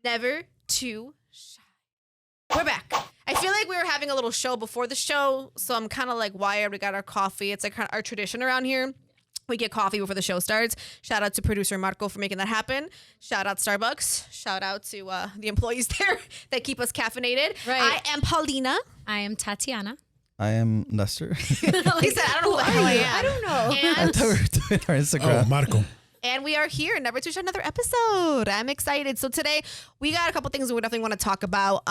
Never too shy. We're back. I feel like we were having a little show before the show, so I'm kind of like wired. We got our coffee. It's like our tradition around here. We get coffee before the show starts. Shout out to producer Marco for making that happen. Shout out Starbucks. Shout out to the employees there that keep us caffeinated. Right. I am Paulina. I am Tatiana. I am Lester. Lisa, I don't know who the hell I am. I don't know. I thought we were doing our Instagram. Oh, Marco. And we are here, never to share another episode. I'm excited. So today we got a couple things we definitely want to talk about.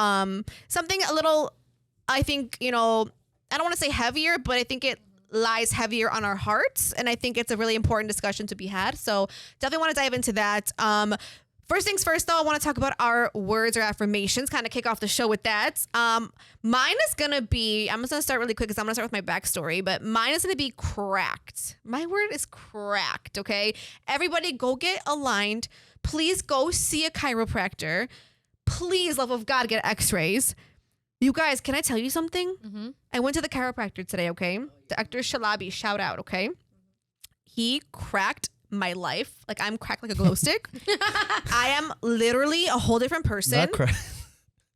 Something a little, I think, I don't want to say heavier, but I think it lies heavier on our hearts. And I think it's a really important discussion to be had. So definitely want to dive into that. First things first, though, I want to talk about our words or affirmations, kind of kick off the show with that. Mine is going to be, I'm just going to start really quick because I'm going to start with my backstory, but mine is going to be cracked. My word is cracked, okay? Everybody go get aligned. Please go see a chiropractor. Please, love of God, get x-rays. You guys, can I tell you something? Mm-hmm. I went to the chiropractor today, okay? Dr. Shalabi, shout out, okay? He cracked my life. Like, I'm cracked like a glow stick. I am literally a whole different person. Not crack.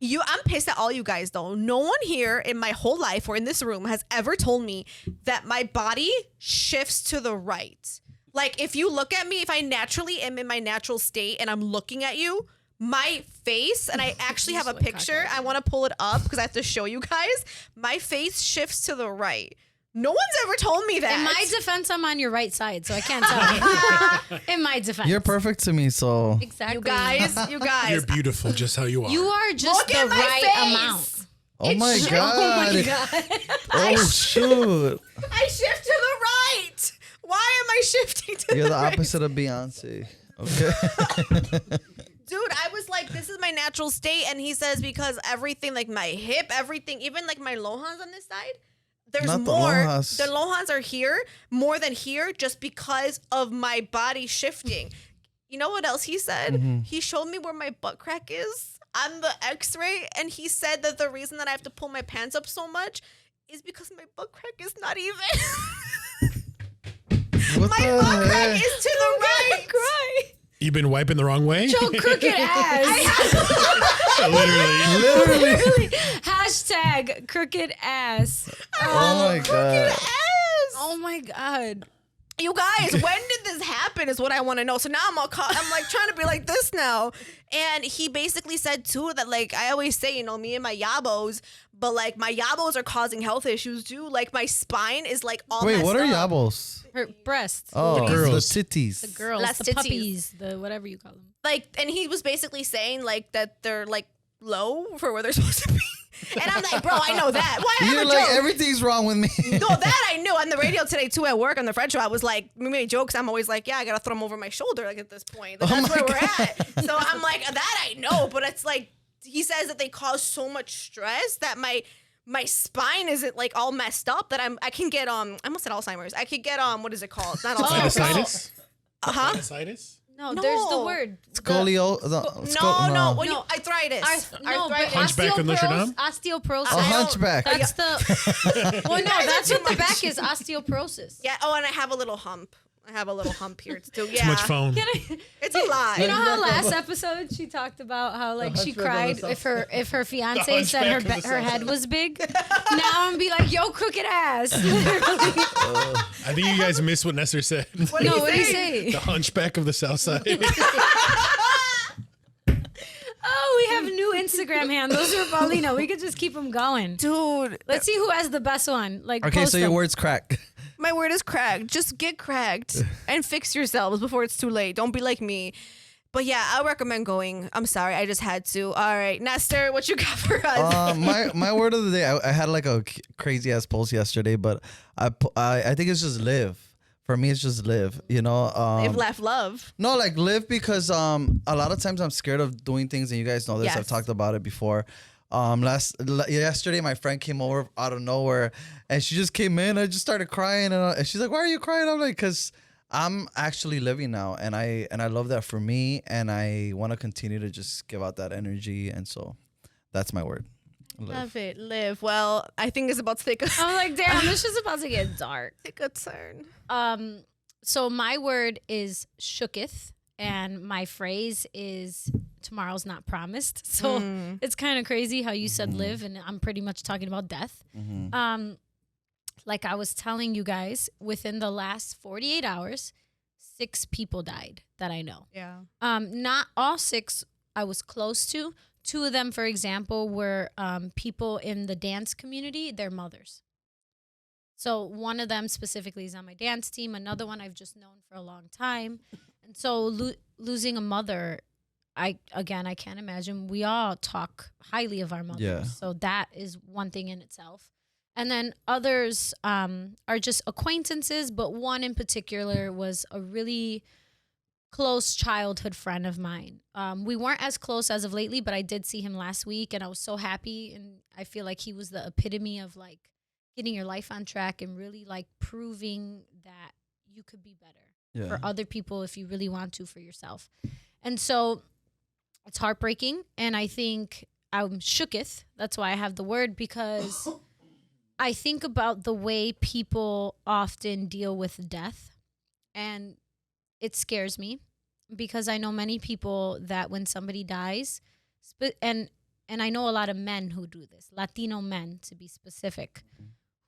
I'm pissed at all you guys, though. No one here in my whole life or in this room has ever told me that my body shifts to the right. Like, if you look at me, if I naturally am in my natural state and I'm looking at you, my face, and I actually have a picture. I want to pull it up because I have to show you guys. My face shifts to the right. No one's ever told me that. In my defense, I'm on your right side, so I can't tell you. In my defense. You're perfect to me, so. Exactly. You guys. You're beautiful just how you are. You are just Look the at my right face. amount. Oh my Oh God. my God. Oh, shoot. I shift to the right. Why am I shifting to You're the right? opposite of Beyonce. Okay. Dude, I was like, this is my natural state. And he says, because everything, like my hip, everything, even like my lohans on this side, there's Not the more. lohas. The lohans are here more than here just because of my body shifting. You know what else he said? Mm-hmm. He showed me where my butt crack is on the x-ray. And he said that the reason that I have to pull my pants up so much is because my butt crack is not even. What My the butt crack heck? is to the right. Cry. You've been wiping the wrong way? Joe crooked ass. Literally. Literally. Hashtag crooked ass. Oh my God. Oh my God. You guys, when did this happen is what I want to know. So now I'm like trying to be like this now. And he basically said too that like I always say, me and my yabos, but like my yabos are causing health issues too. Like my spine is like all Wait, messed what are up. yabos? Her breasts. Oh, The girls. the titties. The girls. Las the titties. puppies. The whatever you call them. Like, and he was basically saying like that they're like low for where they're supposed to be. And I'm like, bro, I know that. Why You're am I like, joke? everything's wrong with me. No, that I knew. On the radio today, too, at work, on the Fred show, I was like, we made jokes. I'm always like, yeah, I got to throw them over my shoulder, like, at this point. Like, Oh that's my where we're at. So I'm like, that I know. But it's like, he says that they cause so much stress that my spine isn't, like, all messed up that I can get, I almost said Alzheimer's. I could get, what is it called? Not Alzheimer's. Sinusitis? Uh-huh. Sinusitis? No, No. there's the word. No. When you, arthritis. No, but Arthritis. Hunchback of Notre Dame? Osteoporosis. A hunchback. That's the. Well, no, that's too what the much. back is. Osteoporosis. Yeah. Oh, and I have a little hump. Here, too. Yeah. Too much phone. It's a lot. You know how last episode she talked about how like she cried if her fiance said Hunchback of the her head Southside. was big. Now I'm gonna be like, yo, crooked ass. I think you guys missed what Nestor said. What did he What did he say? say? The hunchback of the Southside. Oh, we have new Instagram handles for Paulina. We could just keep them going. Dude. Let's see who has the best one. Like, Okay, post so your them. word's crack. My word is cracked. Just get cracked and fix yourselves before it's too late. Don't be like me. But yeah, I recommend going. I'm sorry, I just had to. All right, Nestor, what you got for us? My word of the day. I had like a crazy ass post yesterday, but I think it's just live. For me, it's just live. Live, laugh, love. No, like live because a lot of times I'm scared of doing things, and you guys know this. Yes. I've talked about it before. Yesterday my friend came over out of nowhere, and she just came in. I just started crying, and she's like, "Why are you crying?" I'm like, "Cause I'm actually living now, and I love that for me, and I want to continue to just give out that energy, and so that's my word. Live. Love it, live. Well, I think it's about to take I'm like, damn, this is about to get dark. take a turn. So my word is shooketh, and my phrase is tomorrow's not promised. So it's kind of crazy how you said live, and I'm pretty much talking about death. Like I was telling you guys, within the last 48 hours, 6 people died that I know. Yeah. Not all 6 I was close to. 2 of them, for example, were people in the dance community, their mothers. So one of them specifically is on my dance team. Another one I've just known for a long time. And so losing a mother, I can't imagine. We all talk highly of our mothers. Yeah. So that is one thing in itself. And then others are just acquaintances, but one in particular was a really close childhood friend of mine. We weren't as close as of lately, but I did see him last week, and I was so happy. And I feel like he was the epitome of like getting your life on track and really like proving that you could be better for other people if you really want to, for yourself. And so it's heartbreaking. And I think I'm shooketh. That's why I have the word, because I think about the way people often deal with death, and it scares me, because I know many people that when somebody dies, and I know a lot of men who do this, Latino men to be specific,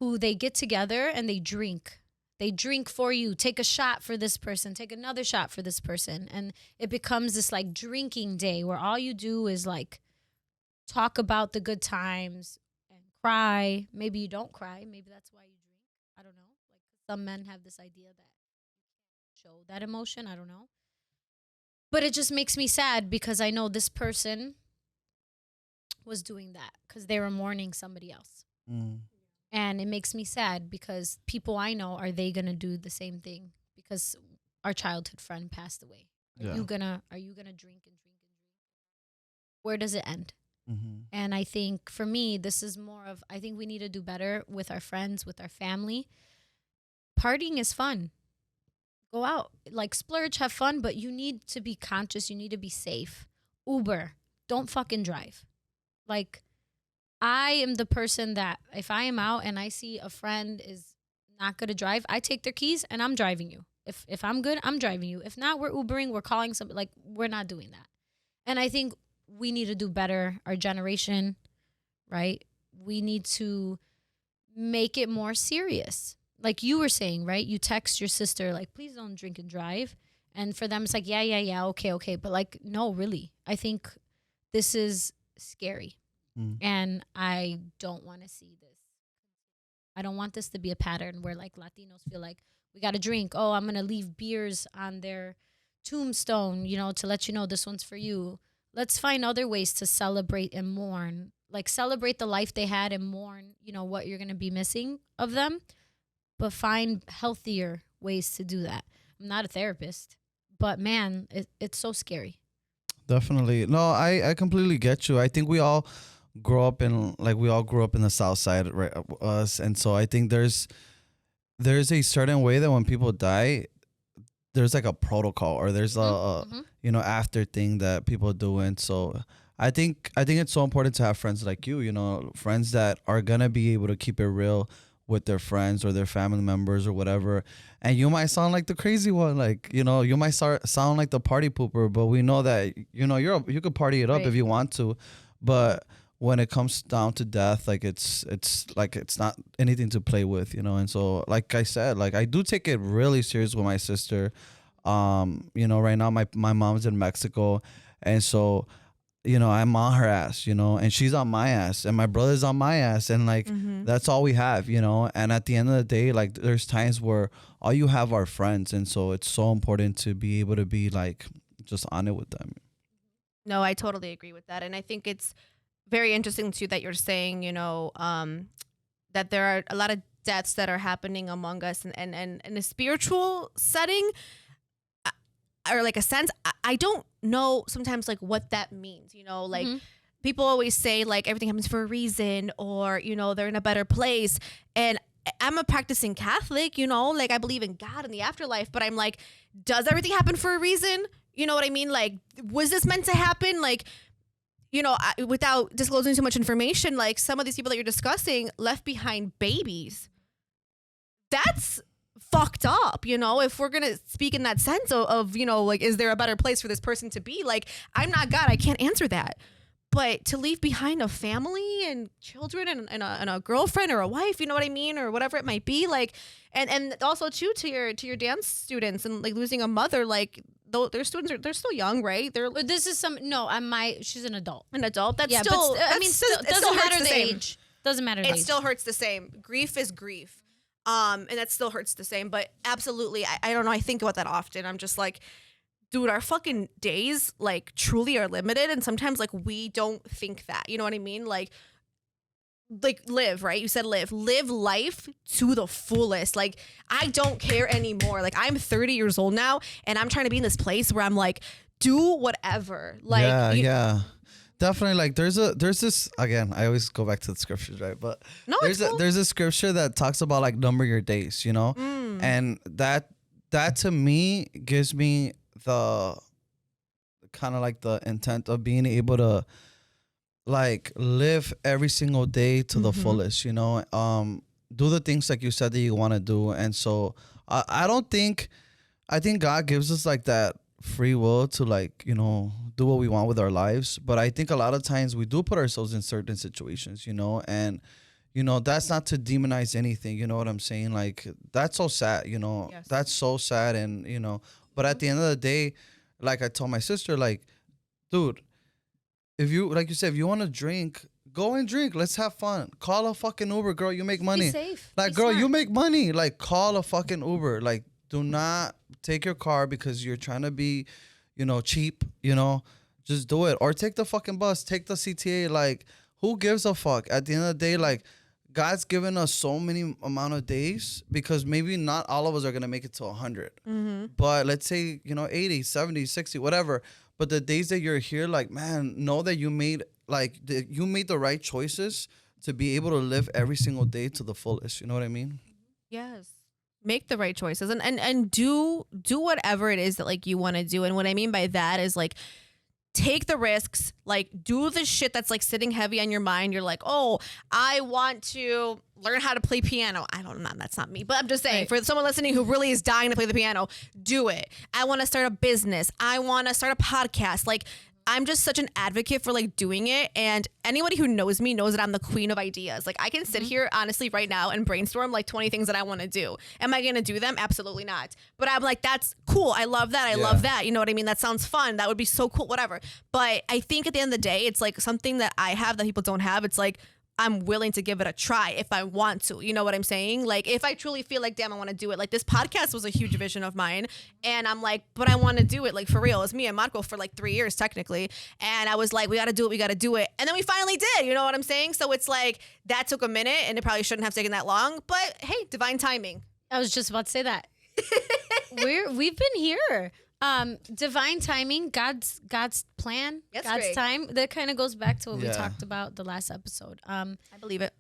who they get together and they drink. They drink for you. Take a shot for this person. Take another shot for this person. And it becomes this like drinking day where all you do is like talk about the good times and cry. Maybe you don't cry. Maybe that's why you drink. I don't know. Like some men have this idea that you can't show that emotion. I don't know. But it just makes me sad, because I know this person was doing that because they were mourning somebody else. And it makes me sad, because people I know, are they going to do the same thing? Because our childhood friend passed away. Are you gonna drink and drink and drink? Where does it end? And I think for me, this is more of, I think we need to do better with our friends, with our family. Partying is fun. Go out, like splurge, have fun, but you need to be conscious. You need to be safe. Uber, don't fucking drive. Like, I am the person that if I am out and I see a friend is not going to drive, I take their keys and I'm driving you. If I'm good, I'm driving you. If not, we're Ubering, we're calling somebody. Like, we're not doing that. And I think we need to do better, our generation, right? We need to make it more serious. Like you were saying, right? You text your sister, like, please don't drink and drive. And for them, it's like, yeah, okay. But like, no, really. I think this is scary. And I don't want to see this. I don't want this to be a pattern where like Latinos feel like we got to drink. Oh, I'm going to leave beers on their tombstone, to let you know this one's for you. Let's find other ways to celebrate and mourn. Like celebrate the life they had and mourn, what you're going to be missing of them. But find healthier ways to do that. I'm not a therapist, but man, it's so scary. Definitely. No, I completely get you. I think we all grew up in the Southside, right? Us, and so I think there's a certain way that when people die, there's like a protocol, or there's a after thing that people do, and so I think it's so important to have friends like you, friends that are gonna be able to keep it real with their friends or their family members or whatever. And you might sound like the crazy one, like you might sound like the party pooper, but we know that you could party it up if you want to, but when it comes down to death, like it's not anything to play with, and so like I said, like I do take it really serious with my sister. Right now my mom's in Mexico, and so I'm on her ass, and she's on my ass, and my brother's on my ass, and like that's all we have, and at the end of the day, like there's times where all you have are friends, and so it's so important to be able to be like just on it with them. No, I totally agree with that, and I think it's very interesting too that you're saying, that there are a lot of deaths that are happening among us, and in a spiritual setting, or like a sense, I don't know sometimes like what that means, like people always say like everything happens for a reason, or, they're in a better place. And I'm a practicing Catholic, like I believe in God and the afterlife, but I'm like, does everything happen for a reason? You know what I mean? Like, was this meant to happen? Like, without disclosing too much information, like some of these people that you're discussing left behind babies. That's fucked up, you know, if we're gonna speak in that sense of, you know, like, is there a better place for this person to be? Like, I'm not God, I can't answer that. But to leave behind a family and children and a girlfriend or a wife, you know what I mean, or whatever it might be, like, and also too to your dance students and like losing a mother, like their students they're still young, right? But this is she's an adult. An adult. That's Yeah, still. but I mean, it doesn't still hurts matter the the same. age. Doesn't matter the It age. still hurts the same. Grief is grief. And that still hurts the same. But absolutely, I don't know. I think about that often. I'm just like, dude, our fucking days like truly are limited, and sometimes like we don't think that. You know what I mean? Like live, right? You said live life to the fullest. Like, I don't care anymore. Like, I'm 30 years old now, and I'm trying to be in this place where I'm like, do whatever. Like, yeah. Definitely, like there's this, again, I always go back to the scriptures, right? But No, it's cool. there's a scripture that talks about like number your days, you know? And that to me gives me the kind of like the intent of being able to like live every single day to the fullest, you know? Do the things like you said that you want to do. And so I think God gives us like that free will to like, you know, do what we want with our lives. But I think a lot of times we do put ourselves in certain situations, you know, and you know, that's not to demonize anything, you know what I'm saying? Like, that's so sad, you know. Yes. That's so sad. And you know, but at the end of the day, like I told my sister, like, dude, if you, like you said, if you want to drink, go and drink. Let's have fun. Call a fucking Uber, girl. You make money. Be safe. Like, Be girl, smart. you make money. Like, call a fucking Uber. Like, do not take your car because you're trying to be, you know, cheap, you know. Just do it. Or take the fucking bus. Take the CTA. Like, who gives a fuck? At the end of the day, like, God's given us so many amount of days because maybe not all of us are going to make it to 100. But let's say, you know, 80, 70, 60, whatever. But the days that you're here, like, man, know that you made the right choices to be able to live every single day to the fullest. You know what I mean? Yes. Make the right choices and do whatever it is that like you want to do. And what I mean by that is like, take the risks, like do the shit that's like sitting heavy on your mind. You're like, oh, I want to learn how to play piano. I don't know, that's not me, but I'm just saying, Right. for someone listening who really is dying to play the piano, do it. I want to start a business. I want to start a podcast. Like, I'm just such an advocate for like doing it. And anybody who knows me knows that I'm the queen of ideas. Like, I can sit here honestly right now and brainstorm like 20 things that I want to do. Am I going to do them? Absolutely not. But I'm like, that's cool. I love that. I love that. You know what I mean? That sounds fun. That would be so cool, whatever. But I think at the end of the day, it's like something that I have that people don't have. It's like, I'm willing to give it a try if I want to. You know what I'm saying? Like, if I truly feel like, damn, I want to do it. Like, this podcast was a huge vision of mine. And I'm like, but I want to do it. Like, for real. It was me and Marco for like 3 years, technically. And I was like, we got to do it. We got to do it. And then we finally did. You know what I'm saying? So it's like, that took a minute and it probably shouldn't have taken that long. But hey, divine timing. I was just about to say that. We've been here. Divine timing, God's plan, That's God's great. time. That kind of goes back to what we Yeah. talked about the last episode. I believe it.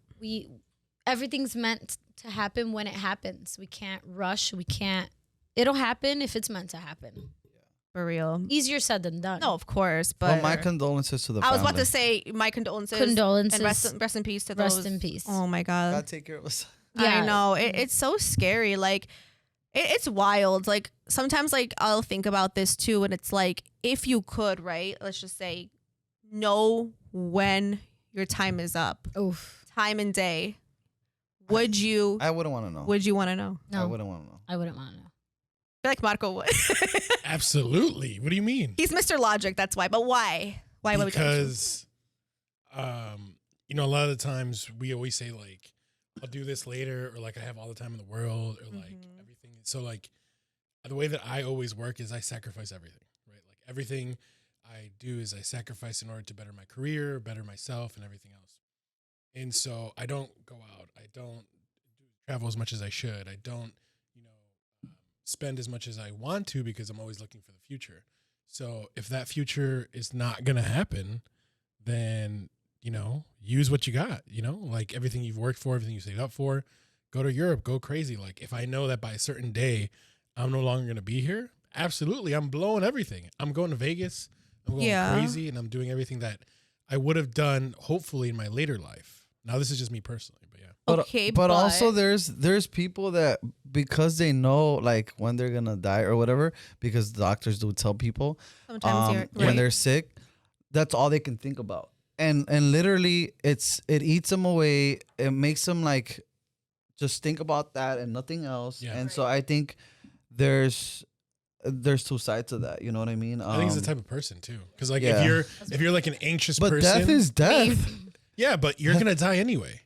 Everything's meant to happen when it happens. We can't rush. It'll happen if it's meant to happen. For real. Easier said than done. No, of course. Well, But my condolences to the I was family. about to say my condolences. Condolences. And rest in peace to those. Rest in peace. Oh my God. God take care of us. I Yeah. know. It's so scary. Like, it's wild. Like, sometimes, like, I'll think about this too. And it's like, if you could, right? Let's just say, know when your time is up, Oof. time and day. Would you I wouldn't want to know. want to know? I No, wouldn't want to know. I wouldn't want to know. I feel like Marco would. Absolutely. What do you mean? He's Mr. Logic. That's why. But why? Why would we? Because, you know, a lot of the times we always say like, I'll do this later, or like I have all the time in the world, or like everything. So like the way that I always work is I sacrifice everything, right? Like everything I do is I sacrifice in order to better my career, better myself, and everything else. And so I don't go out. I don't travel as much as I should. I don't, you know, spend as much as I want to because I'm always looking for the future. So if that future is not going to happen, then, you know, use what you got, you know, like everything you've worked for, everything you saved up for, go to Europe, go crazy. Like if I know that by a certain day, I'm no longer going to be here, absolutely. I'm blowing everything. I'm going to Vegas. I'm going Yeah. crazy, and I'm doing everything that I would have done hopefully in my later life. Now this is just me personally, but yeah. But also there's people that because they know like when they're gonna die or whatever, because doctors do tell people sometimes when they're sick, that's all they can think about. And literally it eats them away. It makes them like just think about that and nothing else. Yeah. And so I think there's two sides to that. You know what I mean? I think it's the type of person too, because like yeah. if you're like an anxious But person, death is death. yeah, but you're gonna die anyway.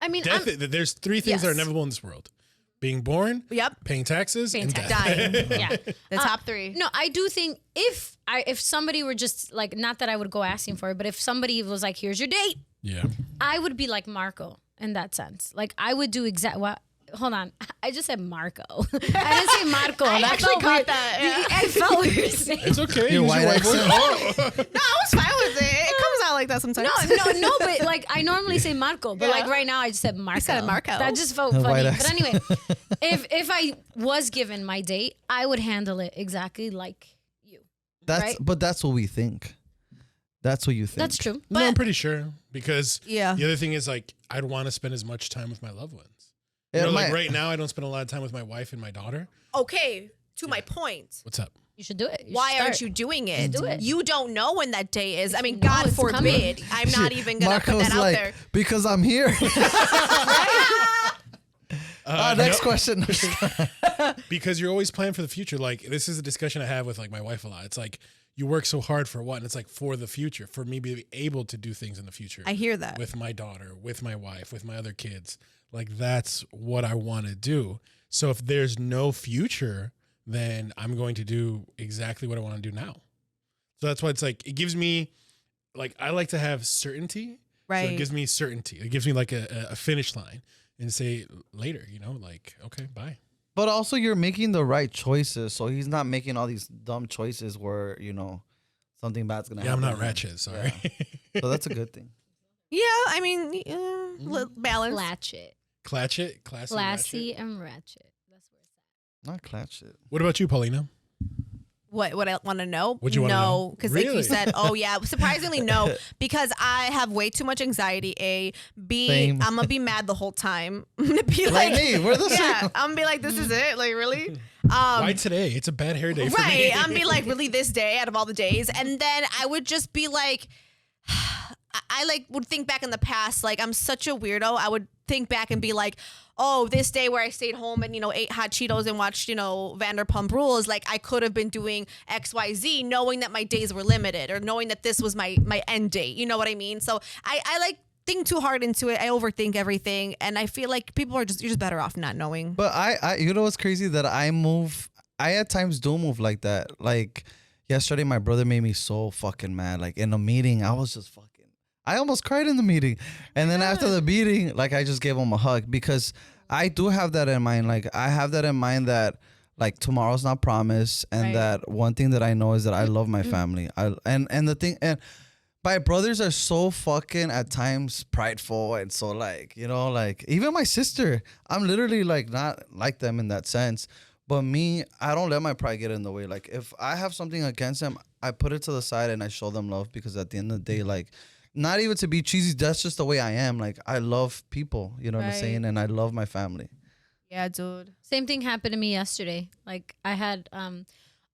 I mean, Death. There's three things that are Yes. inevitable in this world: being born, Yep. paying taxes, and death. Dying. yeah. The top three. No, I do think if somebody were just like, not that I would go asking for it, but if somebody was like, here's your date, Yeah. I would be like Marco in that sense. Like I would do what. Hold on, I just said Marco. I didn't say Marco. I That actually felt caught weird. that, yeah. I felt weird saying. It's okay. Your Use white your white accent. voice. No, I was fine with it. It comes out like that sometimes. No, but like I normally say Marco, but like Yeah. right now I just said Marco. said Marco. That just felt White funny. But accent. anyway, if I was given my date, I would handle it exactly like you. Right? But that's what we think. That's what you think. That's true. No, I'm pretty sure, because Yeah. the other thing is like I'd want to spend as much time with my loved ones. You It know, like might- right now I don't spend a lot of time with my wife and my daughter. Okay, to my point. What's up? You should do it. You Why should aren't start. you doing it? Do it. You don't know when that day is. I mean, No, God it's coming. forbid. I'm not even gonna put Marco's that out like, there. because I'm here. Next question. Because you're always planning for the future. Like this is a discussion I have with like my wife a lot. It's like you work so hard for what? And it's like for the future, for me to be able to do things in the future. I hear that. With my daughter, with my wife, with my other kids. Like that's what I want to do. So if there's no future, then I'm going to do exactly what I want to do now. So that's why it's like it gives me like I like to have certainty. Right. So it gives me certainty. It gives me like a finish line and say later, you know, like, okay, bye. But also you're making the right choices. So he's not making all these dumb choices where, you know, something bad's going to Yeah, I'm happen. not ratchet, sorry. So that's a good thing. Yeah, I mean, balance. Ratchet. Clatchet, classy, Classy ratchet. and ratchet. That's where it's at. Not clutch shit. What about you, Paulina? What I want to know? What you wanna know? No, because like you Really? said, oh yeah, surprisingly no, because I have way too much anxiety. A, B, Same. I'm gonna be mad the whole time. I'm gonna be Like like, me, we're the yeah, same. I'm gonna be like, this is it, like really. Why today? It's a bad hair day for me. Right, I'm be like, really this day out of all the days, and then I would just be like, I like would think back in the past, like I'm such a weirdo. I would think back and be like, oh, this day where I stayed home and, you know, ate hot Cheetos and watched, you know, Vanderpump Rules, like I could have been doing X, Y, Z, knowing that my days were limited or knowing that this was my end date. You know what I mean? So I like think too hard into it. I overthink everything. And I feel like people are you're just better off not knowing. But I you know what's crazy that I at times do move like that. Like yesterday, my brother made me so fucking mad. Like in a meeting, I was just I almost cried in the meeting. And then after the meeting, like I just gave him a hug because I do have that in mind. Like I have that in mind that like tomorrow's not promised. And Right. that one thing that I know is that I love my family. And my brothers are so fucking at times prideful and so like, you know, like even my sister, I'm literally like not like them in that sense. But me, I don't let my pride get in the way. Like if I have something against them, I put it to the side and I show them love because at the end of the day, like not even to be cheesy, that's just the way I am. Like I love people, you know what I'm Right. saying? And I love my family. Yeah, dude. Same thing happened to me yesterday. Like I had,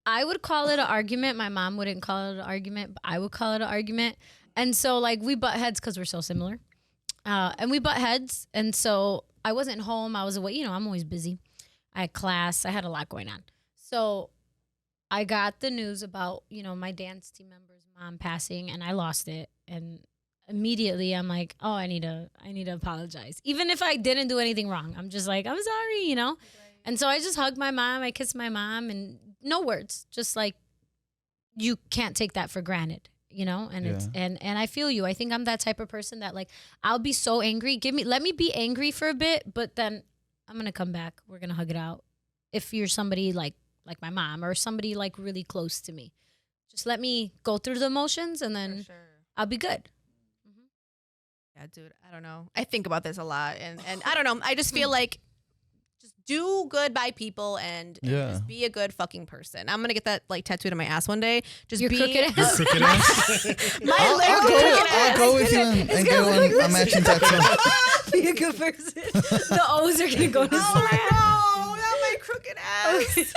I would call it an argument. My mom wouldn't call it an argument, but I would call it an argument. And so like we butt heads because we're so similar. And we butt heads. And so I wasn't home. I was away. You know, I'm always busy. I had class. I had a lot going on. So I got the news about, you know, my dance team member's mom passing and I lost it. And immediately I'm like, oh, I need to apologize. Even if I didn't do anything wrong. I'm just like, I'm sorry, you know? And so I just hugged my mom. I kissed my mom and no words. Just like, you can't take that for granted, you know? And it's, and I feel you. I think I'm that type of person that like, I'll be so angry. Let me be angry for a bit, but then I'm going to come back. We're going to hug it out. If you're somebody like my mom or somebody like really close to me, just let me go through the emotions and then I'll be good. Yeah, dude, I don't know. I think about this a lot and I don't know. I just feel like just do good by people and Yeah. just be a good fucking person. I'm gonna get that like tattooed on my ass one day. Just Your be crooked Your ass. crooked ass. my I'll literal I'll go with you and get one a matching tattoo. Be a good person. The O's are gonna go to sleep. Oh no, not my crooked ass.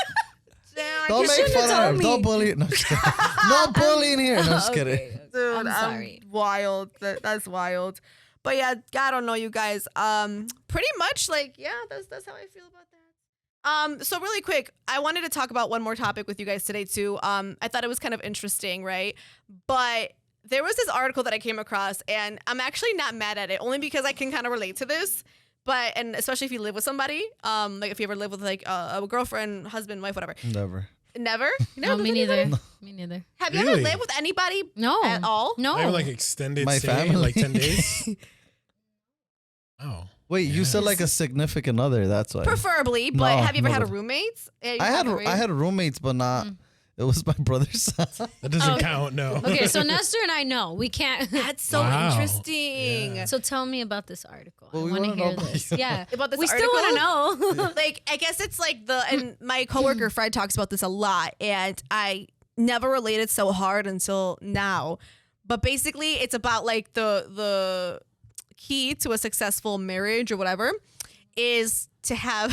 Damn, Don't I make shouldn't fun have of her. told Don't me. bully. No, just kidding. No bullying here. No, just kidding. Okay. Dude, I'm sorry. wild. That's wild. But yeah, I don't know, you guys. Pretty much like, yeah, that's how I feel about that. So really quick, I wanted to talk about one more topic with you guys today too. I thought it was kind of interesting, right? But there was this article that I came across, and I'm actually not mad at it, only because I can kind of relate to this. But and especially if you live with somebody, like if you ever live with like a girlfriend, husband, wife, whatever. Never. Never. You never No, lived me with neither. anybody? Me neither. Have you ever Really? lived with anybody No. at all? No. I have like extended My stay, family. like 10 days. Oh. Wait, you said like a significant other. That's why. Preferably, but No, have you ever had a never. roommate? Yeah, you I had have, right? I had roommates, but not. It was my brother's son. That doesn't Okay. count, no. Okay, so Nestor and I know we can't. That's so Wow. interesting. Yeah. So tell me about this article. Well, I we want to wanna know hear about this. you. Yeah, About this we still want to know. Like, I guess it's like and my coworker Fred talks about this a lot, and I never related so hard until now. But basically, it's about like the key to a successful marriage or whatever is to have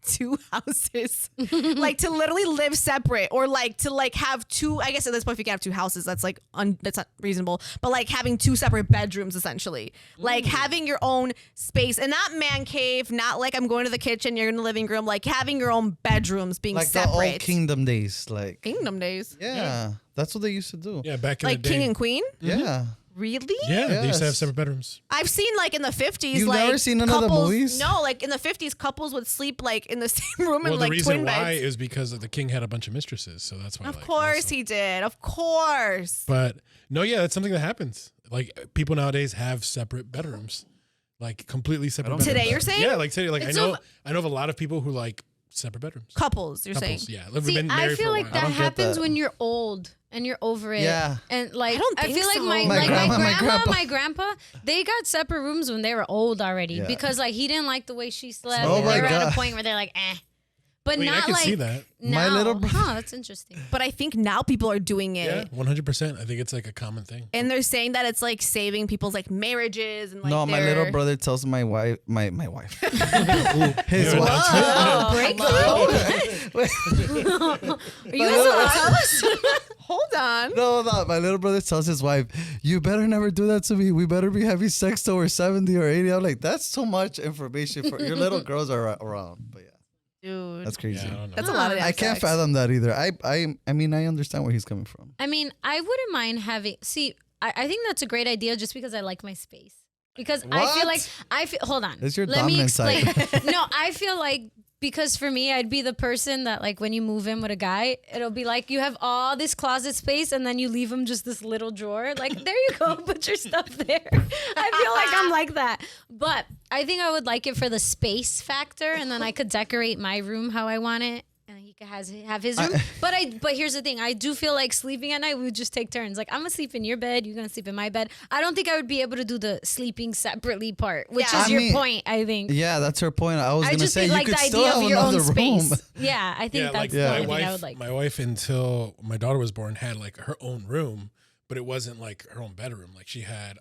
two houses, like to literally live separate, or like to like have two. I guess at this point, if you can have two houses, that's like that's not reasonable. But like having two separate bedrooms, essentially, like having your own space, and not man cave, not like I'm going to the kitchen, you're in the living room, like having your own bedrooms, being Like the separate. old kingdom days. Like Kingdom days. yeah, that's what they used to do. Yeah, back in Like the day. king and queen. Yeah. Really? Yeah, they used to have Yes. separate bedrooms. I've seen like in the 50s. You've like, never seen none of the couples, movies? No, like in the 50s, couples would sleep like in the same room Well, in the like reason twin why beds. is because the king had a bunch of mistresses, so that's why. Of like, course also. he did. Of course. But no, yeah, that's something that happens. Like people nowadays have separate bedrooms, like completely separate. bedrooms. Today, you're saying? Yeah, like today, like It's I know of a lot of people who like separate bedrooms. Couples, you're Couples, saying. yeah, they've See, been I married feel for a like while. that don't get happens that. when you're old and you're over it. Yeah. And like I don't think feel like so. my My like grandma, my my grandma, grandpa. my grandpa, they got separate rooms when they were old already Yeah. because like he didn't like the way she slept. Oh and my they were at God. a point where they're like, eh. But I mean, I not can like see that. My now. little brother- Huh, that's interesting. But I think now people are doing it. Yeah, 100%. I think it's like a common thing. And they're saying that it's like saving people's like marriages and like No, my their- little brother tells my wife, my wife, his Yeah, wife. Oh, breakthrough. Are you guys allowed to tell us? Hold on. No, my little brother tells his wife, "You better never do that to me. We better be having sex till we're 70 or 80." I'm like, that's too much information for your little girls are around. But yeah, Dude. that's crazy. Yeah, I don't know. That's a lot of I can't sex. fathom that either. I mean, I understand where he's coming from. I mean, I wouldn't mind having. See, I think that's a great idea just because I like my space. Because I feel What? like hold on. It's your Let me dominant explain. side. No, I feel like because for me, I'd be the person that like when you move in with a guy, it'll be like you have all this closet space and then you leave him just this little drawer. Like there you go, put your stuff there. I feel like I'm like that. But I think I would like it for the space factor, and then I could decorate my room how I want it. And he could have his room, but here's the thing: I do feel like sleeping at night. We would just take turns. Like I'm gonna sleep in your bed, you're gonna sleep in my bed. I don't think I would be able to do the sleeping separately part, which Yeah. is I your mean, point. I think. Yeah, that's her point. I was I gonna just say think you like could the still idea have of your own another room. space. Yeah, I think Yeah, that's like the my only thing I wife, would like. my wife until my daughter was born had like her own room, but it wasn't like her own bedroom. Like she had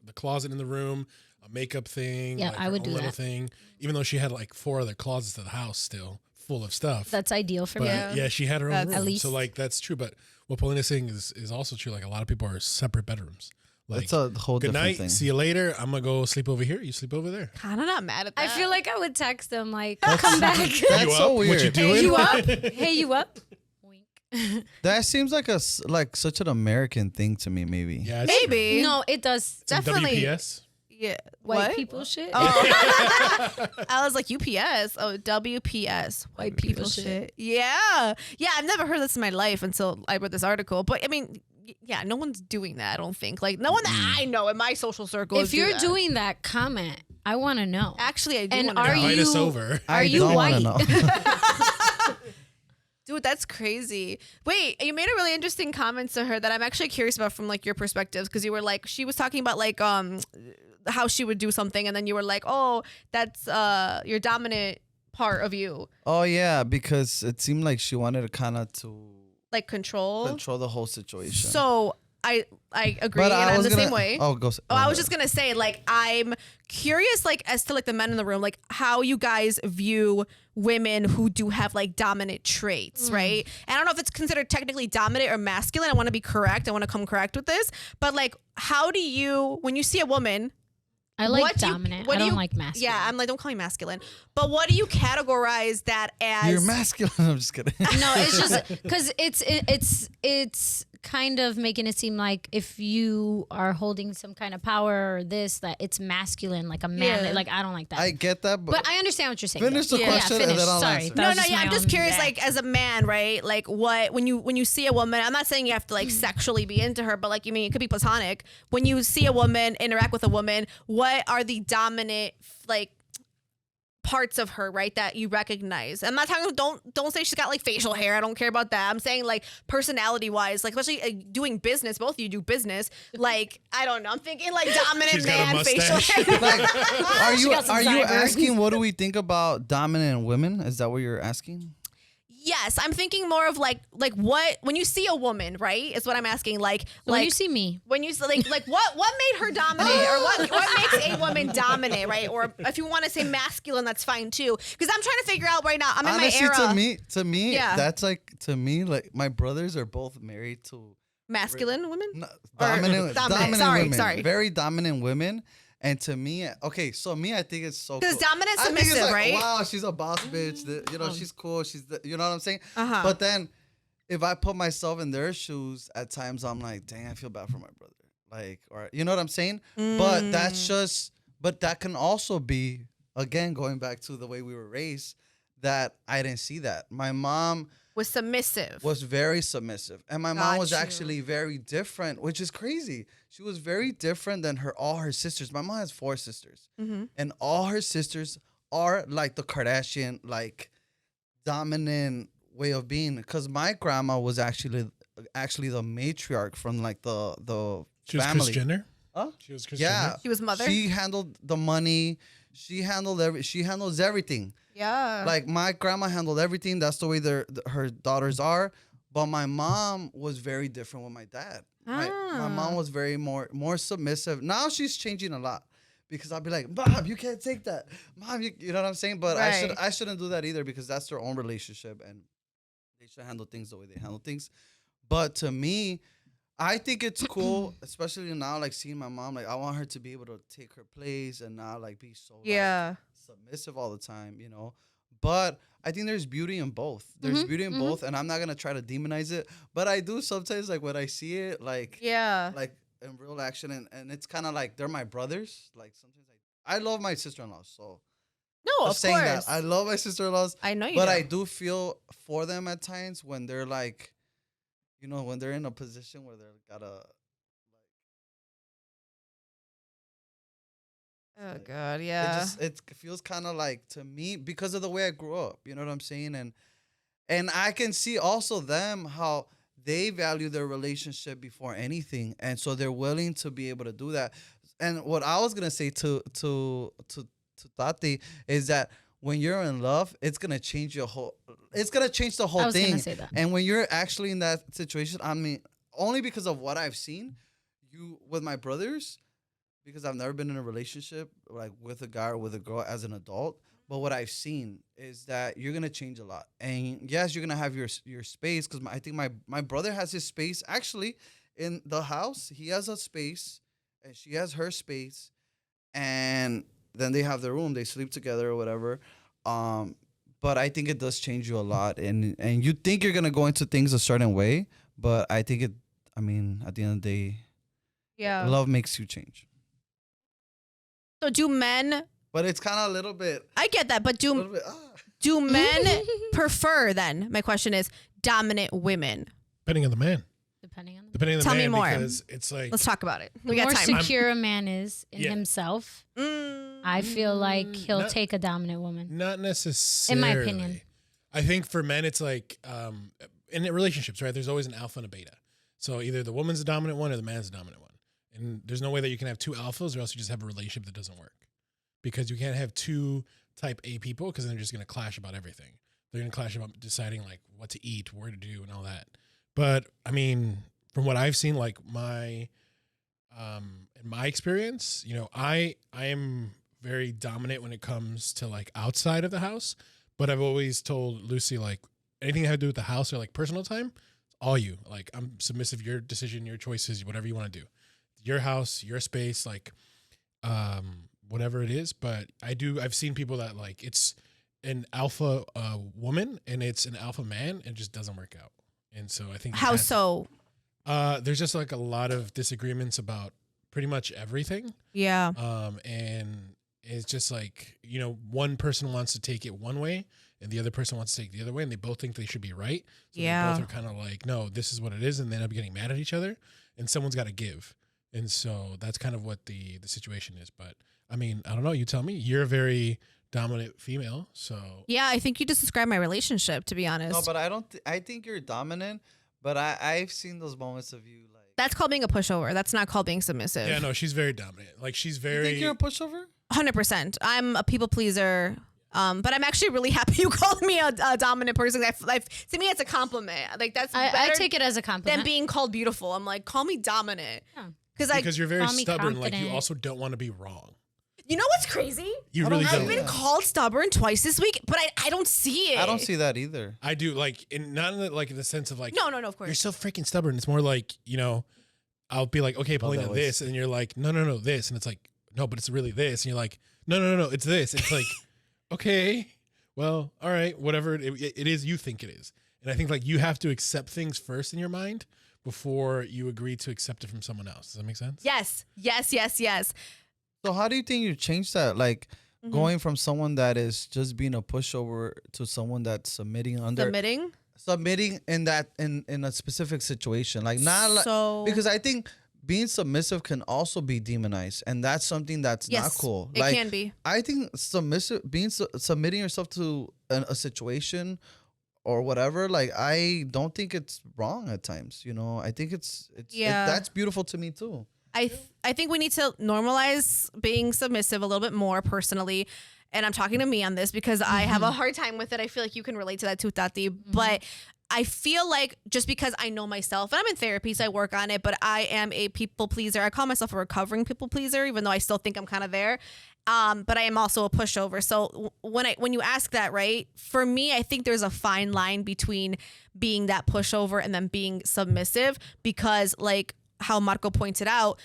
the closet in the room, a makeup thing. Yeah, like I her would own do little that. thing. Even though she had like 4 other closets of the house still full of stuff. That's ideal for But me. yeah, she had her own That's- room. At least. So like that's true. But what Paulina's saying is also true. Like a lot of people are separate bedrooms. Like That's a whole good different night. thing. See you later. I'm gonna go sleep over here. You sleep over there. Kind of not mad at that. I feel like I would text them like, "Come back, That's You so up? weird. What you doing? hey you up? Hey you up?" Wink. That seems like like such an American thing to me. Maybe. Yeah, it's true. maybe. No, it does. Some definitely. WPS. Yeah. White What? people shit. I was like UPS. Oh, WPS. White people shit. shit. Yeah. Yeah, I've never heard this in my life until I read this article. But I mean, yeah, no one's doing that, I don't think. Like, no one that I know in my social circle. If you're doing that, comment. I want to know. Actually, I do And want are to know. Invite us you- over. I you don't wanna white? know. Dude, that's crazy. Wait, you made a really interesting comment to her that I'm actually curious about from like your perspectives, because you were like, she was talking about like how she would do something, and then you were like, oh, that's your dominant part of you? Oh yeah, because it seemed like she wanted to kind of Like control the whole situation. So I agree, But and I I'm was the gonna, same way. Oh, go. Oh, I was just gonna say, like, I'm curious, like, as to like the men in the room, like how you guys view women who do have like dominant traits, right? And I don't know if it's considered technically dominant or masculine. I want to be correct. I want to come correct with this, but like, how do you, when you see a woman? I like what do you- dominant. what I do don't you- like masculine. Yeah, I'm like, don't call me masculine. But what do you categorize that as? You're masculine. I'm just kidding. No, it's just because it's kind of making it seem like if you are holding some kind of power or this, that it's masculine, like a man. Yeah. Like I don't like that. I get that, but I understand what you're saying. finish though. the Yeah, question and finish. then I'll Sorry. answer. That No, was no, just yeah. my I'm just own- curious, yeah. like as a man, right? Like what when you see a woman, I'm not saying you have to like sexually be into her, but like you mean it could be platonic. When you see a woman, interact with a woman, what are the dominant like parts of her, right, that you recognize? I'm not talking. Don't say she's got like facial hair. I don't care about that. I'm saying like personality wise, like especially doing business. Both of you do business. Like I don't know. I'm thinking like dominant She's got a man facial mustache. hair. Like, are you got some sideburns. asking what do we think about dominant women? Is that what you're asking? Yes, I'm thinking more of like what when you see a woman, right? Is what I'm asking. Like When you see me, when you like what made her dominate or what makes a woman dominate, right? Or if you want to say masculine, that's fine too. Because I'm trying to figure out right now. I'm in Honestly, my era. to me, Yeah. that's like like my brothers are both married to Masculine women. dominant Sorry, women, very dominant women. And to me, okay, so me, I think it's so Because cool. dominant I think it's submissive, like, right? wow, she's a boss bitch. You know, she's cool. You know what I'm saying? Uh-huh. But then, if I put myself in their shoes, at times I'm like, dang, I feel bad for my brother. Like, or you know what I'm saying? But that's just, but that can also be, again, going back to the way we were raised, that I didn't see that. My mom Was submissive. was very submissive, and my mom was Got you. actually very different, which is crazy. She was very different than all her sisters. My mom has 4 sisters, and all her sisters are like the Kardashian, like dominant way of being. Because my grandma was actually the matriarch from like the She was family. Kris Jenner. Huh? She was Kris Yeah, Jenner. She was mother? She handled the money. She handles everything. Yeah. Like my grandma handled everything. That's the way her daughters are. But my mom was very different with my dad. My mom was very more submissive. Now she's changing a lot because I'll be like, Mom, you can't take that. Mom, you know what I'm saying? But Right. I shouldn't do that either because that's their own relationship and they should handle things the way they handle things. But to me, I think it's cool, especially now, like seeing my mom. Like I want her to be able to take her place and not like be so yeah. submissive all the time, you know. But I think there's beauty in both. There's beauty in both, and I'm not gonna try to demonize it. But I do sometimes, like when I see it, like Yeah. like in real action, and it's kind of like they're my brothers. Like sometimes I love my sister-in-laws, so No, just of saying course. that I love my sister-in-laws. I know you But do. I do feel for them at times when they're like, you know, when they're in a position where they're gotta. Oh God, yeah. It feels kind of like to me because of the way I grew up. You know what I'm saying? And I can see also them how they value their relationship before anything, and so they're willing to be able to do that. And what I was gonna say to Tati is that when you're in love, it's gonna change your whole. It's gonna change the whole I was thing. gonna say that. And when you're actually in that situation, I mean, only because of what I've seen, with my brothers. Because I've never been in a relationship like with a guy or with a girl as an adult, but what I've seen is that you're gonna change a lot. And yes, you're gonna have your space. Because I think my brother has his space actually in the house. He has a space, and she has her space, and then they have their room. They sleep together or whatever. But I think it does change you a lot, and you think you're gonna go into things a certain way, but I think it. I mean, at the end of the day, Yeah. love makes you change. So do men? But it's kind of a little bit. I get that, but A little do bit do men prefer then? My question is dominant women. Depending on the man. depending on the Depending on the Tell me man, more. because it's like Let's talk about it. the We got more time. secure a man is in Yeah. himself, Mm. I feel like he'll Not- take a dominant woman. not necessarily. opinion. I think for men, it's like in relationships, right? There's always an alpha and a beta. So either the woman's the dominant one or the man's the dominant one. And there's no way that you can have 2 alphas or else you just have a relationship that doesn't work. Because you can't have 2 type A people because they're just gonna clash about everything. They're gonna clash about deciding like what to eat, where to do, and all that. But I mean, from what I've seen, like in my experience, you know, I am very dominant when it comes to like outside of the house. But I've always told Lucy like anything that had to do with the house or like personal time, it's all you. Like I'm submissive, your decision, your choices, whatever you want to do. Your house, your space, like whatever it is. But I've seen people that like it's an alpha woman and it's an alpha man and it just doesn't work out. And so I think How so? There's just like a lot of disagreements about pretty much everything. Yeah. And it's just like, you know, one person wants to take it one way and the other person wants to take it the other way and they both think they should be right. So Yeah. they both are kind of like, no, this is what it is. And they end up getting mad at each other and someone's got to give. And so that's kind of what the situation is. But I mean, I don't know. You tell me. You're a very dominant female. So Yeah, I think you just described my relationship, to be honest. No, but I don't. I think you're dominant. But I've seen those moments of you like. That's called being a pushover. That's not called being submissive. yeah, no, she's very dominant. Like she's You very. think you're a pushover? 100%. I'm a people pleaser. But I'm actually really happy you called me a dominant person. To me, it's a compliment. Like that's I better take it as a compliment. than being called beautiful. I'm like, call me dominant. Yeah. because you're very call me stubborn. Like you confident. also don't want to be wrong. You know what's crazy? You I really don't I've don't. been called stubborn twice this week, but I don't see it. I don't see that either. I do like not in the, like in the sense of like No, of you're course. so freaking stubborn. It's more like, you know, I'll be like, okay, Paulina, that voice. this, and you're like, no, this, and it's like, no, but it's really this, and you're like, no, it's this. It's like, okay, well, all right, whatever it is, you think it is, and I think like you have to accept things first in your mind before you agree to accept it from someone else. Does that make sense? Yes. So how do you think you change that? Like Mm-hmm. going from someone that is just being a pushover to someone that's submitting in that in a specific situation. Like not like So- because I think being submissive can also be demonized, and that's something that's not Yes, cool. it Like can be. I think submitting yourself to a situation or whatever, like I don't think it's wrong at times. You know, I think Yeah. that's beautiful to me too. I think we need to normalize being submissive a little bit more personally. And I'm talking to me on this because I have a hard time with it. I feel like you can relate to that too, Tati. But I feel like just because I know myself, and I'm in therapy, so I work on it, but I am a people pleaser. I call myself a recovering people pleaser, even though I still think I'm kind of there. But I am also a pushover. So when you ask that, right, for me, I think there's a fine line between being that pushover and then being submissive, because like how Marco pointed out,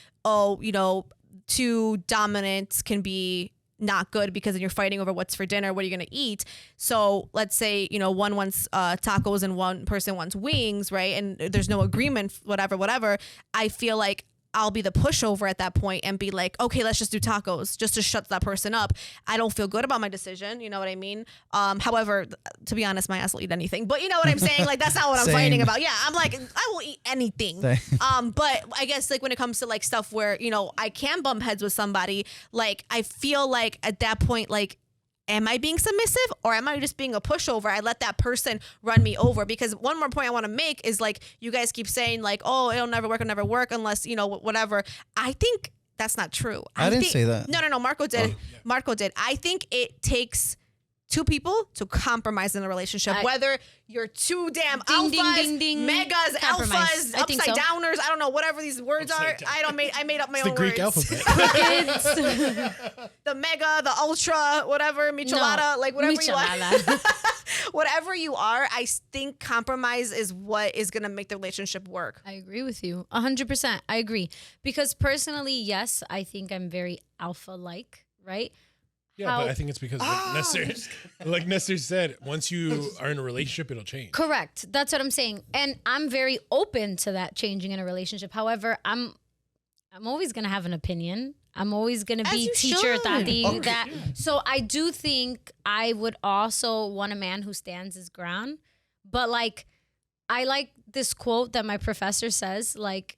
too dominant can be not good because then you're fighting over what's for dinner, what are you going to eat. So let's say, one wants tacos and one person wants wings, right? And there's no agreement, whatever. I feel like I'll be the pushover at that point and be like, okay, let's just do tacos just to shut that person up. I don't feel good about my decision. You know what I mean? However, to be honest, my ass will eat anything, but you know what I'm saying? Like, that's not what I'm Same. fighting about. Yeah. I'm like, I will eat anything. Same. But I guess like when it comes to like stuff where, I can bump heads with somebody, like I feel like at that point, like, am I being submissive or am I just being a pushover? I let that person run me over. Because one more point I want to make is like, you guys keep saying like, oh, it'll never work unless, whatever. I think that's not true. I didn't say that. No. Marco did. Marco did. I think it takes two people to compromise in a relationship, whether you're two damn alphas, megas, Compromise. alphas, I think upside so. downers. I don't know, whatever these words Upside are. down. I made up my It's own the Greek words. alphabet. The mega, the ultra, whatever, michelada, like whatever you are. Michelada. Whatever you are, I think compromise is what is going to make the relationship work. I agree with you 100%. I agree. Because personally, yes, I think I'm very alpha-like, right? Yeah, but I think it's because like Nestor said, once you are in a relationship, it'll change. Correct. That's what I'm saying. And I'm very open to that changing in a relationship. However, I'm always going to have an opinion. I'm always going to As be you teacher, should. Tati. Okay. So I do think I would also want a man who stands his ground. But like, I like this quote that my professor says, like,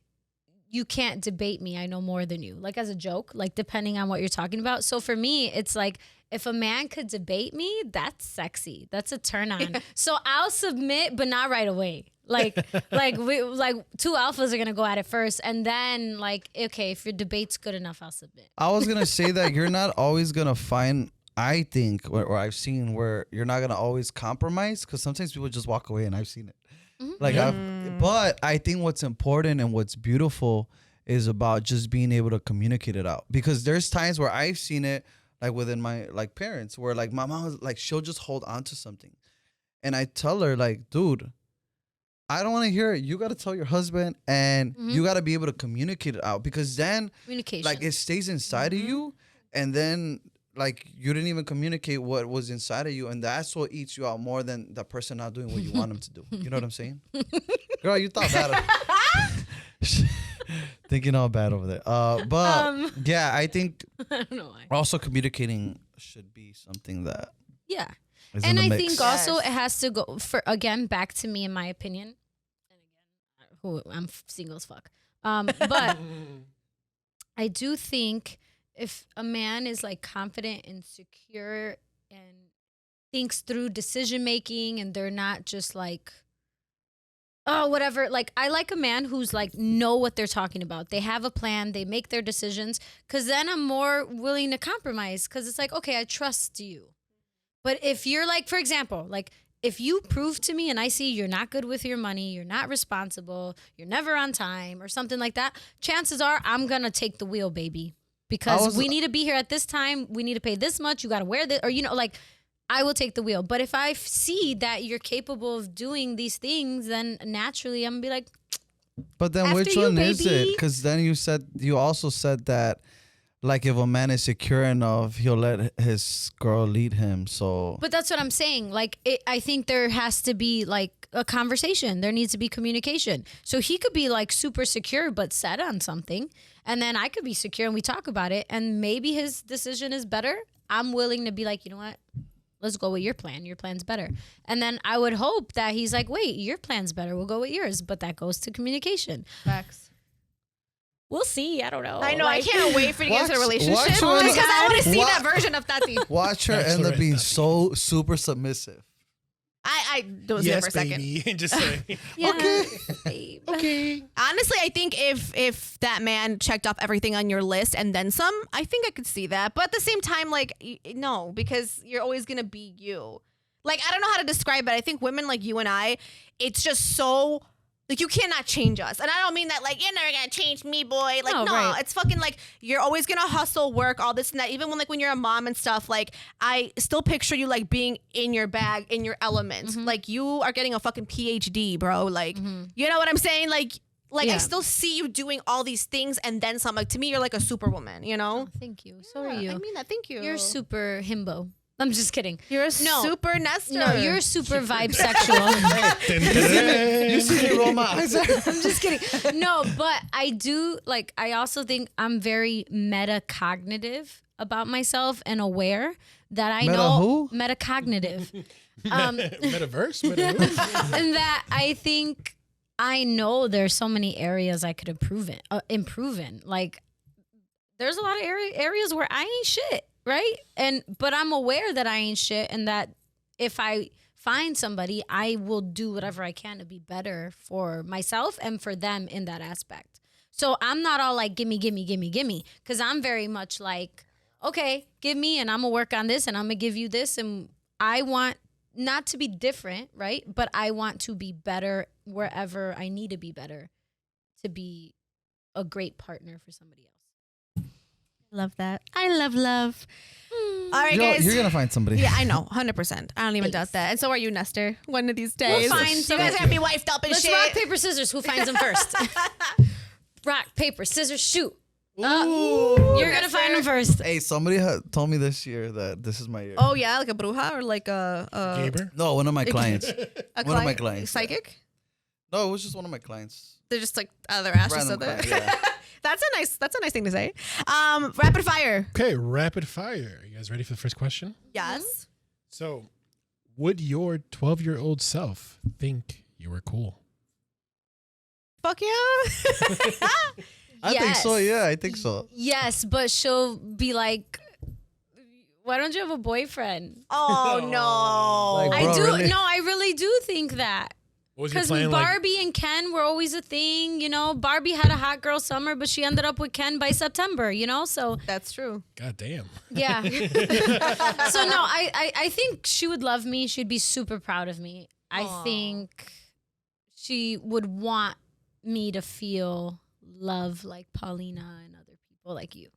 you can't debate me. I know more than you. Like as a joke, like depending on what you're talking about. So for me, it's like if a man could debate me, that's sexy. That's a turn on. So I'll submit, but not right away. Like two alphas are gonna go at it first, and then like, okay, if your debate's good enough, I'll submit. I was gonna say that you're not always gonna find I think or I've seen where you're not gonna always compromise because sometimes people just walk away, and I've seen it. Like, but I think what's important and what's beautiful is about just being able to communicate it out, because there's times where I've seen it like within my like parents where like my mom was like, she'll just hold on to something, and I tell her like, dude, I don't want to hear it. You got to tell your husband, and you got to be able to communicate it out, because then Communication. like it stays inside of you, and then like you didn't even communicate what was inside of you, and that's what eats you out more than the person not doing what you want them to do. You know what I'm saying? Girl, you thought bad. Thinking all bad over there. But yeah, I think I don't know why. also communicating should be something that Yeah. is And in I the mix. think also it has to go for, again, back to me in my opinion. And again, I'm single as fuck. But I do think if a man is like confident and secure and thinks through decision making, and they're not just like, oh, whatever. Like, I like a man who's like know what they're talking about. They have a plan. They make their decisions. Because then I'm more willing to compromise. Because it's like, okay, I trust you. But if you're like, for example, like if you prove to me and I see you're not good with your money, you're not responsible, you're never on time or something like that, chances are I'm going to take the wheel, baby. Because we need to be here at this time. We need to pay this much. You got to wear this. Or, you know, like, I will take the wheel. But if I see that you're capable of doing these things, then naturally I'm going to be like, But then after which you, one is it? baby. Because then you also said that like if a man is secure enough, he'll let his girl lead him. So but that's what I'm saying. Like, I think there has to be like a conversation. There needs to be communication. So he could be like super secure, but set on something. And then I could be secure and we talk about it. And maybe his decision is better. I'm willing to be like, you know what? Let's go with your plan. Your plan's better. And then I would hope that he's like, wait, your plan's better. We'll go with yours. But that goes to communication. Facts. We'll see. I don't know. I know. Like, I can't wait for you to get into a Watch- relationship watch because when- I want to see Wa- that version of Tati. watch her end up Bachelorette being Tati. so super submissive. I don't see that for Yes, a second. baby. Just say, yeah, Okay. babe. okay. Honestly, I think if that man checked off everything on your list and then some, I think I could see that. But at the same time, like, no, because you're always going to be you. Like, I don't know how to describe it. I think women like you and I, it's just so, like, you cannot change us. And I don't mean that, like, you're never going to change me, boy. Like, No, no, right. it's fucking, like, you're always going to hustle, work, all this and that. Even when you're a mom and stuff, like, I still picture you, like, being in your bag, in your element. Like, you are getting a fucking PhD, bro. Like, you know what I'm saying? Like, I Yeah. still see you doing all these things and then some. Like, to me, you're like a superwoman, you know? Oh, thank you. So are Yeah, you. I mean that. Thank you. You're super himbo. I'm just kidding. You're a No. super Nestor. No, you're super vibe sexual. You see me roll my eyes. I'm just kidding. No, but I do, like, I also think I'm very metacognitive about myself and aware that I Meta know who? metacognitive. Metaverse? Metaverse? And that I think I know there's so many areas I could improve in. Like, there's a lot of areas where I ain't shit, right? But I'm aware that I ain't shit, and that if I find somebody, I will do whatever I can to be better for myself and for them in that aspect. So I'm not all like, gimme, gimme, gimme, gimme, because I'm very much like, okay, give me, and I'm gonna work on this, and I'm gonna give you this, and I want not to be different, right? But I want to be better wherever I need to be better to be a great partner for somebody else. love that. I love. All right, guys. You're gonna find somebody. Yeah, I know, 100%. I don't even doubt Thanks. that. And so are you, Nestor. One of these days, find you some- guys are gonna be wifed up and Let's shit. rock, paper, scissors. Who finds them first? Rock, paper, scissors, shoot. You're gonna find them first. Hey, somebody told me this year that this is my year. Oh yeah, like a bruja or like a Gaber? No, one of my clients. a One of my clients, yeah. psychic. No, it was just one of my clients. They're just like out of their ass just Random so there. client, yeah. That's a nice thing to say. Rapid fire. Okay, rapid fire. You guys ready for the first question? Yes. So, would your 12-year-old self think you were cool? Fuck yeah. I think so. Yes. Yeah, I think so. Yes, but she'll be like, why don't you have a boyfriend? Oh no. Like, I bro, do. really? No, I really do think that. What was your Because plan? Barbie and Ken were always a thing, you know. Barbie had a hot girl summer, but she ended up with Ken by September, you know. So That's true. God damn. yeah. So no, I think she would love me. She'd be super proud of me. I Aw. think she would want me to feel love like Paulina and other people like you.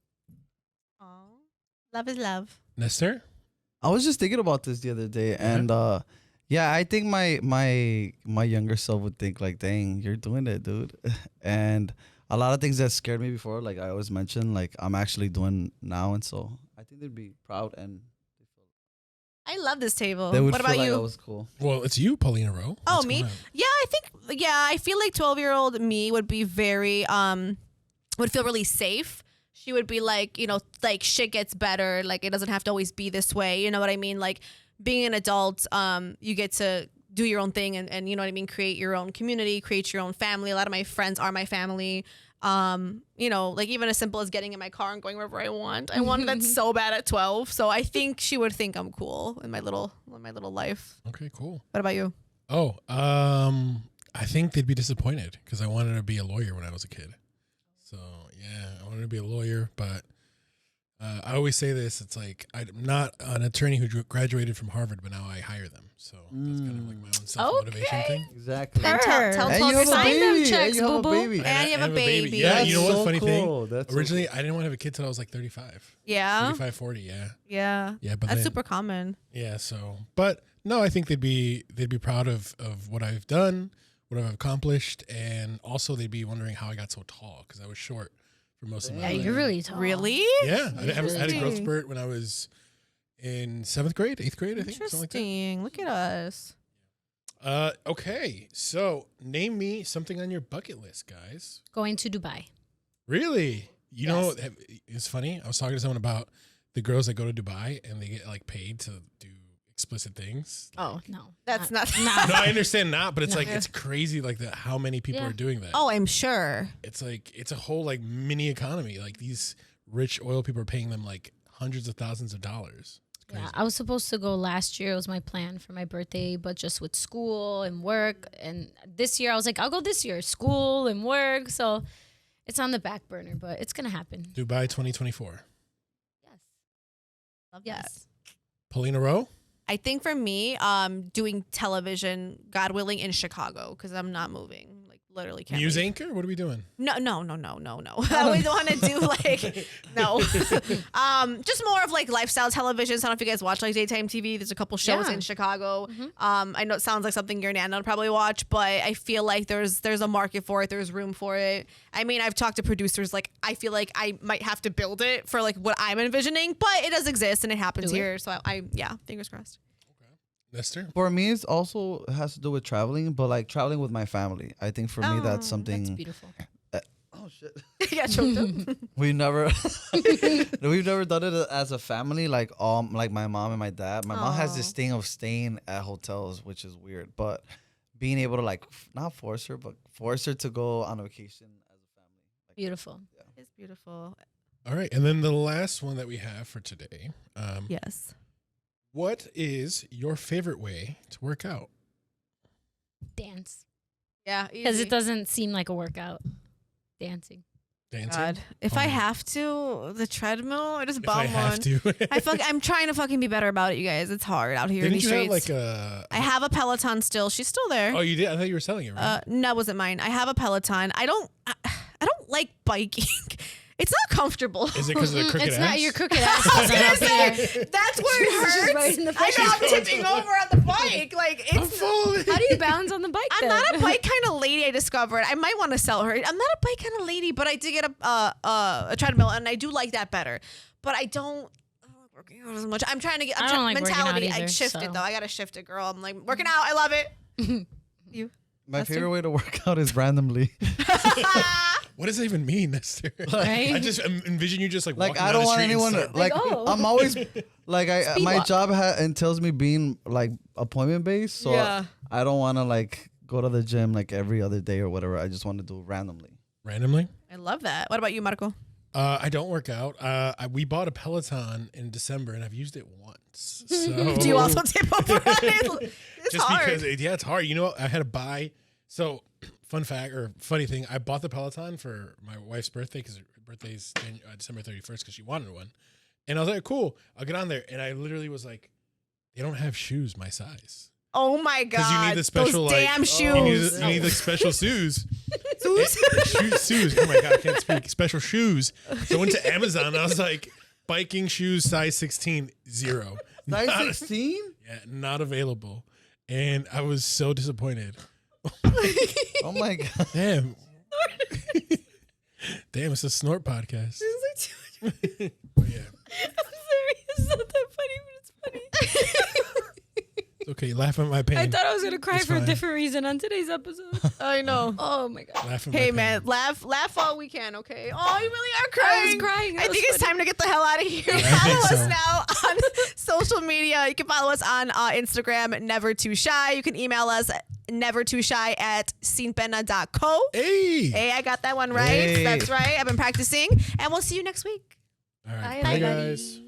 Aw. Love is love. Nestor? I was just thinking about this the other day, and yeah, I think my younger self would think like, "Dang, you're doing it, dude." And a lot of things that scared me before, like I always mentioned, like I'm actually doing now, and so I think they'd be proud and I love this table. they would What feel about like you? I was cool. Well, it's you, Paulina Rowe. Oh, What's me? going on? Yeah, I feel like 12-year-old me would be very would feel really safe. She would be like, you know, like shit gets better, like it doesn't have to always be this way. You know what I mean? Like being an adult, you get to do your own thing and you know what I mean, create your own community, create your own family. A lot of my friends are my family. You know, like even as simple as getting in my car and going wherever I want. I wanted that so bad at 12. So I think she would think I'm cool in my little life. Okay, cool. What about you? Oh, I think they'd be disappointed because I wanted to be a lawyer when I was a kid. So yeah, I wanted to be a lawyer, but I always say this: it's like I'm not an attorney who graduated from Harvard, but now I hire them. So that's kind of like my own self-motivation Okay. thing. Exactly. And tell And you have a Sign them baby. checks, And you have a boo-boo. baby. And you have a baby. Yeah, That's you know what's so funny cool. thing? That's so Originally, I didn't want to have a kid till I was like 35. Yeah. 35, 40, yeah. Yeah. Yeah, but That's then, super common. yeah, so but no, I think they'd be proud of what I've done, what I've accomplished, and also they'd be wondering how I got so tall because I was short for most of my Yeah, life. you're really tall. Really? Yeah, I had a growth Interesting. spurt when I was in 7th grade, 8th grade, I think, something like that. Interesting. Look at us. Okay, so name me something on your bucket list, guys. Going to Dubai. Really? You know, Yes. it's funny. I was talking to someone about the girls that go to Dubai and they get like paid to do explicit things. Oh, No, that's not. No, I understand not, but it's No. like it's crazy like that how many people Yeah. are doing that. Oh, I'm sure. It's like it's a whole like mini economy. Like these rich oil people are paying them like hundreds of thousands of dollars. It's crazy. Yeah, I was supposed to go last year. It was my plan for my birthday, but just with school and work. And this year, I was like, I'll go this year, school and work. So it's on the back burner, but it's gonna happen. Dubai 2024. Yes, love Yes. that. Paulina Rowe? I think for me, doing television, God willing, in Chicago because I'm not moving. Like literally can't. News leave. anchor? What are we doing? No. I always want to do like no. Just more of like lifestyle television. So I don't know if you guys watch like daytime TV. There's a couple shows Yeah. in Chicago. Mhm. I know it sounds like something your Nana would probably watch, but I feel like there's a market for it. There's room for it. I mean, I've talked to producers. Like I feel like I might have to build it for like what I'm envisioning, but it does exist and it happens Do it. here. So I yeah, fingers crossed. Nestor? For me, it also has to do with traveling, but like traveling with my family. I think for me, Oh, that's something. That's beautiful. Oh shit. Yeah, choked up. We never, we've never done it as a family. Like my mom and my dad. My mom has this Aw. thing of staying at hotels, which is weird. But being able to like not force her, but force her to go on a vacation as a family. Like, Beautiful. It's beautiful. All right. And then the last one that we have for today. Yes. What is your favorite way to work out? Dance. Yeah, Because easy. it doesn't seem like a workout. Dancing. Dancing? God, if I have to, the treadmill, I just If bum I have one. to. I'm trying to fucking be better about it, you guys. It's hard out here in Didn't these you have streets. like a... I have a Peloton still. She's still there. Oh, you did? I thought you were selling it, right? No, it wasn't mine. I have a Peloton. I don't like biking. It's not comfortable. Is it because of the crooked It's ass? not your crooked ass. I was It's not gonna up here. say that's where it She's hurts. right in the I know I'm face. tipping over on the bike. Like I'm it's. falling. How do you balance on the bike? I'm then? not a bike kind of lady. I discovered. I might want to sell her. I'm not a bike kind of lady, but I did get a treadmill, and I do like that better. But I don't like working out as much. I'm trying to get. I don't like working out mentality. I either, shifted so. though. I gotta shift it, girl. I'm like working out. I love it. You. my That's favorite true. way to work out is randomly. What does that even mean, Nestor? Right? I just envision you just like Like walking I down don't the want street and anyone to, start- like oh. I'm always like Speed my walk. job entails me being like appointment based, so Yeah. I don't want to like go to the gym like every other day or whatever. I just want to do it randomly. randomly. I love that. What about you, Marco? I don't work out. We bought a Peloton in December and I've used it once. So Do you also tip over on it? It's just hard. because it's hard. You know what? I had to buy. So fun fact or funny thing, I bought the Peloton for my wife's birthday because her birthday's December 31st because she wanted one. And I was like, cool, I'll get on there. And I literally was like, they don't have shoes my size. Oh my God. Because you need the special, those like, damn shoes. You need the special shoes. Shoes. Oh my God, I can't speak. Special shoes. So I went to Amazon and I was like, biking shoes size 16, 0. Size 16? Yeah, not available. And I was so disappointed. Oh my God. Damn. Damn, it's a snort podcast. But yeah. I'm sorry, it's not that funny, but it's funny. It's okay, laugh at my pain. I thought I was gonna cry It's for fine. a different reason on today's episode. I know. Oh my God. Laugh at Hey my man, pain. laugh all we can, okay? Oh, you really are crying. I was crying. That I was think it's funny. time to get the hell out of here. I Follow think us so. now on social media. You can follow us on Instagram, Never Too Shy. You can email us nevertooshy@sinpena.co. Hey. Hey, I got that one right. Hey. That's right. I've been practicing. And we'll see you next week. All right. Bye, Bye, everybody. guys.